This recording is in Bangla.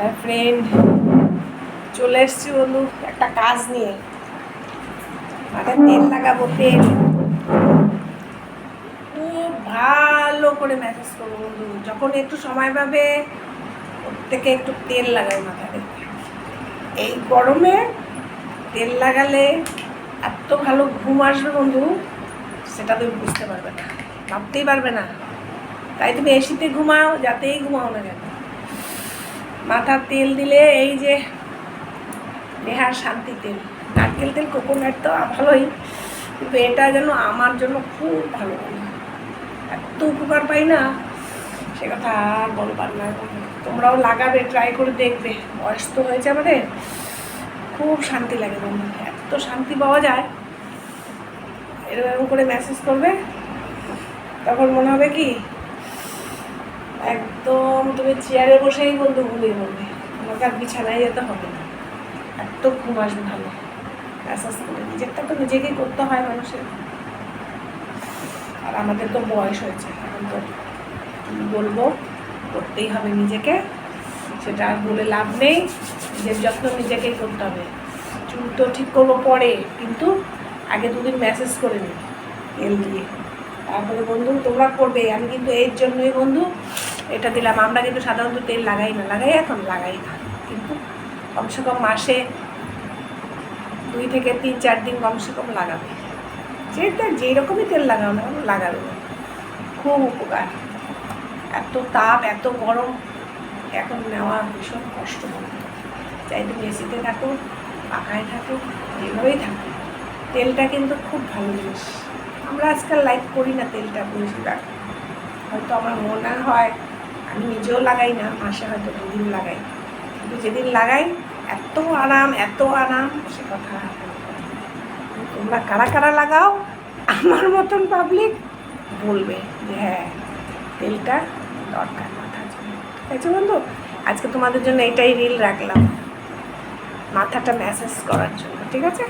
আর ফ্রেন্ড চলে এসছি বন্ধু একটা কাজ নিয়ে। মাথায় তেল লাগাবো, তেল খুব ভালো করে ম্যাসেজ করবো বন্ধু। যখন একটু সময় পাবে ওর থেকে একটু তেল লাগাই মাথায়। এই গরমে তেল লাগালে এত ভালো ঘুম আসবে বন্ধু, সেটা তুমি বুঝতে পারবে না, ভাবতেই পারবে না। তাই তুমি এসিতে ঘুমাও, যাতেই ঘুমাও না কেন, মাথার তেল দিলে এই যে নেহার শান্তি তেল, নারকেল তেল, কোকোনাট তো ভালোই, কিন্তু এটা যেন আমার জন্য খুব ভালো। এত উপকার পাই না, সে কথা আর বলবার না। তোমরাও লাগাবে, ট্রাই করে দেখবে। বয়স তো হয়েছে আমাদের, খুব শান্তি লাগে বন্ধু, এত শান্তি পাওয়া যায়। এরকম করে মেসেজ করবে, তখন মনে হবে কি একদম তুমি চেয়ারে বসেই বন্ধু ঘুমিয়ে পড়বে, তোমাকে আর বিছানায় যেতে হবে না। এত ঘুম আসবে ভালো মেসেজ করে। নিজেরটা তো নিজেকেই করতে হয় মানুষের, আর আমাদের তো বয়স হয়েছে এখন, তো বলবো করতেই হবে নিজেকে, সেটা আর বলে লাভ নেই। নিজের যত্ন নিজেকেই করতে হবে। চুল তো ঠিক করবো পরে, কিন্তু আগে দুদিন মেসেজ করে নিই তেল দিয়ে, তারপরে বন্ধু তোমরা করবে। আমি কিন্তু এর জন্যই বন্ধু এটা দিলাম। আমরা কিন্তু সাধারণত তেল লাগাই না, এখন লাগাই না, কিন্তু কমসে কম মাসে 2 থেকে 3-4 দিন কমসে কম লাগাবে। যেই রকমই তেল লাগাও না লাগাবে, খুব উপকার। এত তাপ, এত গরম এখন নেওয়া ভীষণ কষ্ট হবে। চাই তুমি এসিতে থাকো, পাখায় থাকো, যেভাবেই থাকো, তেলটা কিন্তু খুব ভালো জিনিস। আমরা আজকাল লাইক করি না তেলটা বেশিরভাগ, হয়তো আমার মনে হয়, আমি নিজেও লাগাই না, মাসে হয়তো 2 দিন লাগাই, কিন্তু যেদিন লাগাই এত আরাম, এত আরাম, সে কথা। তোমরা কারা কারা লাগাও আমার মতন পাবলিক বলবে যে হ্যাঁ তেলটা দরকার মাথার জন্য। ঠিক আছে বন্ধু, আজকে তোমাদের জন্য এটাই রিল রাখলাম, মাথাটা ম্যাসেজ করার জন্য। ঠিক আছে।